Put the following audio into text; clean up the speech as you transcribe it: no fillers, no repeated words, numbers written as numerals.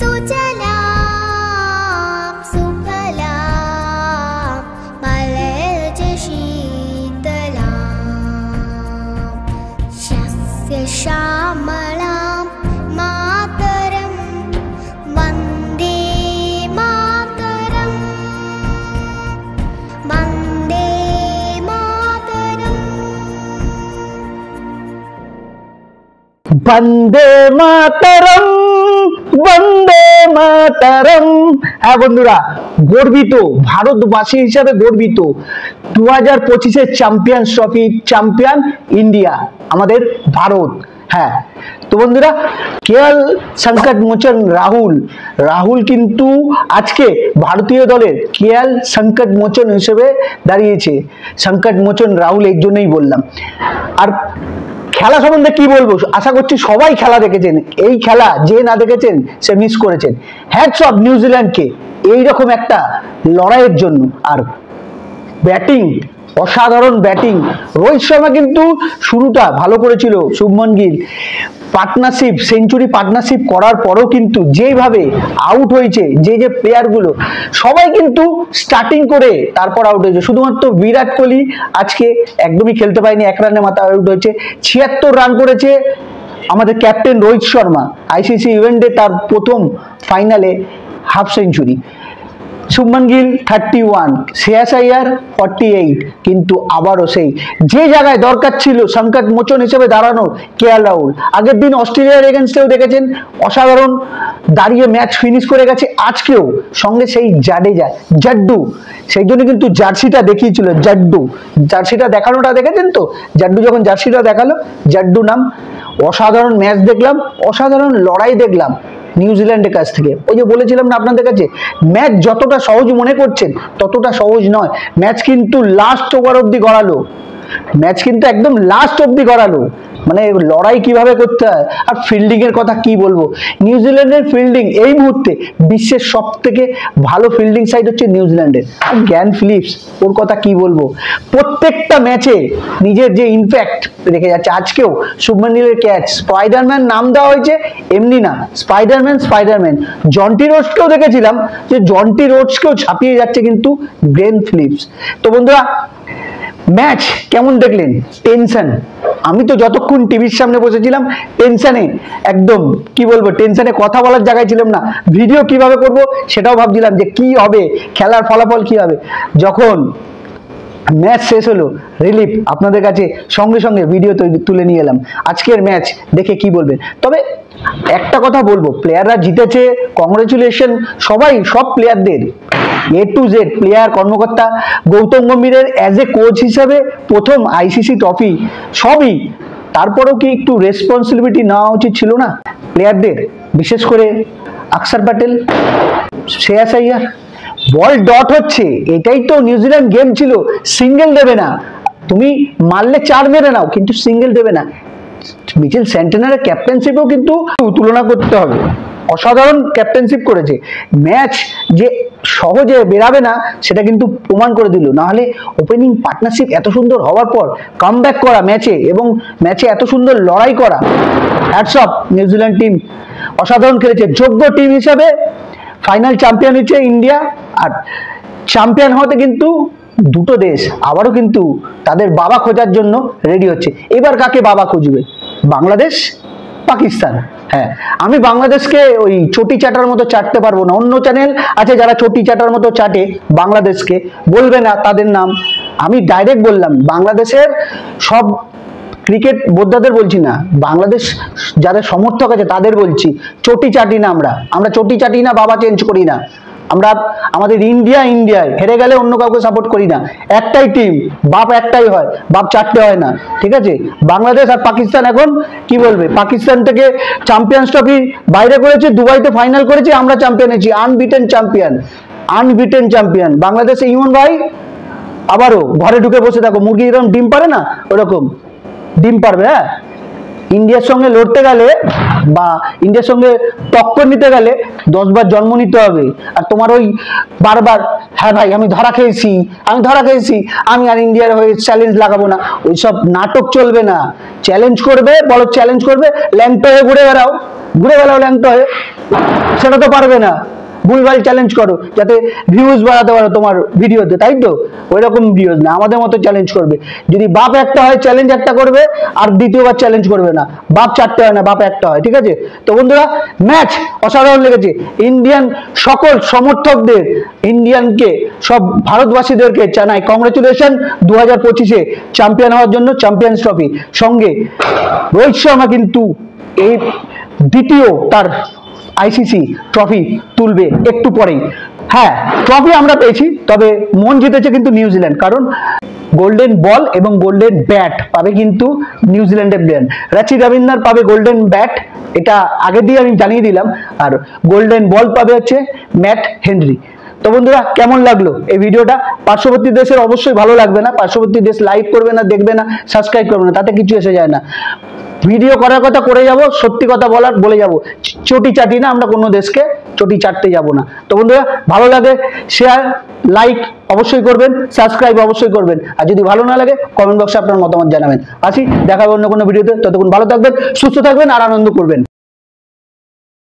सुजलां सुफलां मलयजशीतलां शस्य श्यामलां मातरं वन्दे मातरं वन्दे मातरं বন্দে মাতরম বন্দে মাতরম। হ্যাঁ বন্ধুরা, গর্বিত ভারতবাসী হিসাবে গর্বিত 2025-এর চ্যাম্পিয়ন্স ট্রফি চ্যাম্পিয়ন ইন্ডিয়া, আমাদের ভারত। হ্যাঁ, তো বন্ধুরা, কেএল সংকট মোচন রাহুল কিন্তু আজকে ভারতীয় দলের কেএল সংকট মোচন হিসেবে দাঁড়িয়েছে। সংকট মোচন রাহুল এর জন্যই বললাম। আর খেলা সম্বন্ধে কি বলবো, আশা করছি সবাই খেলা দেখেছেন। এই খেলা যে না দেখেছেন সে মিস করেছেন। হ্যাটস অফ নিউজিল্যান্ডকে এইরকম একটা লড়াইয়ের জন্য। আর ব্যাটিং, অসাধারণ ব্যাটিং। রোহিত শর্মা কিন্তু শুরুটা ভালো করেছিল, শুভমন গিল সেঞ্চুরি পার্টনারশিপ করার পরেও কিন্তু যেভাবে আউট হয়েছে যে প্লেয়ারগুলো, সবাই কিন্তু স্টার্টিং করে তারপর আউট হয়েছে। শুধুমাত্র বিরাট কোহলি আজকে একদমই খেলতে পারেনি, 1 রানে মাথা আউট হয়েছে। 76 রান করেছে আমাদের ক্যাপ্টেন রোহিত শর্মা, আইসিসি ইভেন্টে তার প্রথম ফাইনালে হাফ সেঞ্চুরি। শুভমন গিল 31, শ্রেয়াস আইয়ার 48। কিন্তু আবারও সেই যে জায়গায় দরকার ছিল সংকট মোচন হিসেবে দাঁড়ানোর কেএল রাহুল, আগের দিন অস্ট্রেলিয়ার এগেনস্টেও দেখেছেন অসাধারণ দাঁড়িয়ে ম্যাচ ফিনিশ করে গেছে। আজকেও সঙ্গে সেই জাড্ডু, সেই জন্য কিন্তু জার্সিটা দেখিয়েছিল। জার্সিটা দেখানোটা দেখেছেন তো, জাড্ডু যখন জার্সিটা দেখালো, জাড্ডু নাম। অসাধারণ ম্যাচ দেখলাম, অসাধারণ লড়াই দেখলাম নিউজিল্যান্ডের কাছ থেকে। ওই যে বলেছিলাম না আপনাদের কাছে, ম্যাচ যতটা সহজ মনে করছেন ততটা সহজ নয়। ম্যাচ কিন্তু লাস্ট ওভার অব্দি গড়ালো, ম্যাচ কিন্তু একদম লাস্ট অব্দি গড়ালো। মানে লড়াই কিভাবে করতে হয়। আর ফিল্ডিং এর কথা কি বলবো, নিউজিল্যান্ডের ফিল্ডিং এই মুহূর্তে বিশ্বের সব থেকে ভালো ফিল্ডিং সাইড হচ্ছে নিউজিল্যান্ডের। আর গ্যান ফিলিপস, ওর কথা কি বলবো, প্রত্যেকটা ম্যাচে নিজের যে ইনফ্যাক্ট রেখে যাচ্ছে। আজকেও শুভমন গিলের ক্যাচ, স্পাইডারম্যান নাম দেওয়া হয়েছে এমনি না, স্পাইডারম্যান। জন্টি রোডসকেও দেখেছিলাম যে জন্টি রোডসকেও ছাপিয়ে যাচ্ছে কিন্তু গ্লেন ফিলিপস। তো বন্ধুরা, ম্যাচ কেমন দেখলেন? টেনশন, আমি তো যতক্ষণ টিভির সামনে বসেছিলাম টেনশনে, একদম কি বলবো, টেনশনে কথা বলার জায়গায় ছিলাম না। ভিডিও কিভাবে করব সেটাও ভাবছিলাম যে কি হবে, খেলার ফলাফল কি হবে। যখন ম্যাচ শেষ হলো, রিলিফ আপনাদের কাছে সঙ্গে সঙ্গে ভিডিও তুলে নিয়ে এলাম। আজকের ম্যাচ দেখে কি বলবেন? তবে একটা কথা বলবো, প্লেয়াররা জিতেছে, কংগ্রেচুলেশন সব প্লেয়ারদের, A to Z প্লেয়ার, কর্মকর্তা। গৌতম গম্ভীরের অ্যাজ এ কোচ হিসাবে প্রথম আইসিসি ট্রফি, সবই। তারপরেও কি একটু রেসপন্সিবিলিটি নেওয়া উচিত ছিল না প্লেয়ারদের? বিশেষ করে অক্ষর প্যাটেল, শ্রেয়াস আইয়ার। বল ডট হচ্ছে, এটাই তো নিউজিল্যান্ড গেম ছিল। সিঙ্গেল দেবে না, তুমি মারলে 4 মেরে নাও, কিন্তু সিঙ্গেল দেবে না। মিচেল স্যান্টনারের ক্যাপ্টেনশিপও কিন্তু তুলনা করতে হবে, অসাধারণ ক্যাপ্টেনশিপ করেছে। ম্যাচ যে সহজে বেরাবে না সেটা কিন্তু প্রমাণ করে দিল। নাহলে ওপেনিং পার্টনারশিপ এত সুন্দর হওয়ার পর কামব্যাক করা ম্যাচে, এবং ম্যাচে এত সুন্দর লড়াই করা, হ্যাটস অফ নিউজিল্যান্ড টিম, অসাধারণ খেলেছে। যোগ্য টিম হিসাবে ফাইনাল চ্যাম্পিয়ন হচ্ছে ইন্ডিয়া। আর চ্যাম্পিয়ন হতে কিন্তু দুটো দেশ আবারও কিন্তু তাদের বাবা খোঁজার জন্য রেডি হচ্ছে। এবার কাকে বাবা খুঁজবে? বাংলাদেশ, পাকিস্তান। হ্যাঁ, আমি বাংলাদেশকে ওই চটি চাটার মতো চাটতে পারবো না। অন্য চ্যানেল আছে যারা চটি চাটার মতো চাটে বাংলাদেশকে, বলবে না তাদের নাম। আমি ডাইরেক্ট বললাম, বাংলাদেশের সব ক্রিকেট বোদ্ধাদের বলছি না, বাংলাদেশ যাদের সমর্থক আছে তাদের বলছি, চটি চাটি না আমরা চটি চাটি না, বাবা চেঞ্জ করি না। আমরা আমাদের ইন্ডিয়ায় হেরে গেলে অন্য কাউকে সাপোর্ট করি না। একটাই টিম, বাপ একটাই হয়, বাপ চারটে হয় না, ঠিক আছে? বাংলাদেশ আর পাকিস্তান এখন কি বলবে, পাকিস্তান থেকে চ্যাম্পিয়ন্স ট্রফি বাইরে করেছে, দুবাইতে ফাইনাল করেছে, আমরা চ্যাম্পিয়ন হয়েছি, আনবিটেন চ্যাম্পিয়ন। বাংলাদেশে ইমন ভাই আবারও ঘরে ঢুকে বসে থাকো, মুরগি এরকম ডিম পারে না, ওরকম ডিম পারবে। হ্যাঁ, ইন্ডিয়ার সঙ্গে লড়তে গেলে বা ইন্ডিয়ার সঙ্গে টক্কর নিতে গেলে 10 বার জন্ম নিতে হবে। আর তোমার ওই বারবার, হ্যাঁ ভাই আমি ধরা খেয়েছি, আমি আর ইন্ডিয়ার হয়ে চ্যালেঞ্জ লাগাবো না, ওইসব নাটক চলবে না। চ্যালেঞ্জ করবে, বড় চ্যালেঞ্জ করবে, ল্যাংটো হয়ে ঘুরে বেড়াও, ঘুরে বেড়াও ল্যাংটা হয়ে, সেটা তো পারবে না। ভুলভাল চ্যালেঞ্জ করো যাতে ভিউজ বাড়াতে পারো তোমার ভিডিওতে, তাই তো? ওই রকম ভিউজ না, আমাদের মতো চ্যালেঞ্জ করবে। যদি বাপ একটা হয় চ্যালেঞ্জ একটা করবে, আর দ্বিতীয়বার চ্যালেঞ্জ করবে না। বাপ চারটে হয় না, বাপ একটা হয়, ঠিক আছে? তো বন্ধুরা, ম্যাচ অসাধারণ লেগেছে। ইন্ডিয়ান সকল সমর্থকদের, ইন্ডিয়ানকে, সব ভারতবাসীদেরকে জানাই কংগ্রেচুলেশন 2025-এ চ্যাম্পিয়ন হওয়ার জন্য, চ্যাম্পিয়ন্স ট্রফি। সঙ্গে রোহিত শর্মা কিন্তু এই দ্বিতীয় তার আইসিসি ট্রফি তুলবে একটু পরেই। হ্যাঁ, ট্রফি আমরা পেয়েছি, তবে মন জিতেছে কিন্তু নিউজিল্যান্ড, কারণ গোল্ডেন বল এবং গোল্ডেন ব্যাট পাবে কিন্তু নিউজিল্যান্ডের প্লেয়ার। রাচি রবীন্দ্রনাথ পাবে গোল্ডেন ব্যাট, এটা আগে দিয়ে আমি জানিয়ে দিলাম, আর গোল্ডেন বল পাবে হচ্ছে ম্যাট হেনরি। তো বন্ধুরা, কেমন লাগলো এই ভিডিওটা? পার্শ্ববর্তী দেশের অবশ্যই ভালো লাগবে না, পার্শ্ববর্তী দেশ লাইক করবে না, দেখবে না, সাবস্ক্রাইব করবে না, তাতে কিছু এসে যায় না। ভিডিও করার কথা করে যাব, সত্যি কথা বলে যাব, চটি চাটি না, আমরা কোনো দেশকে চটি চাটতে যাব না। তো বন্ধুরা, ভালো লাগে শেয়ার লাইক অবশ্যই করবেন, সাবস্ক্রাইব অবশ্যই করবেন, আর যদি ভালো না লাগে কমেন্ট বক্সে আপনার মতামত জানাবেন। আসি, দেখা হবে অন্য কোনো ভিডিওতে। ততক্ষণ ভালো থাকবেন, সুস্থ থাকবেন আর আনন্দ করবেন।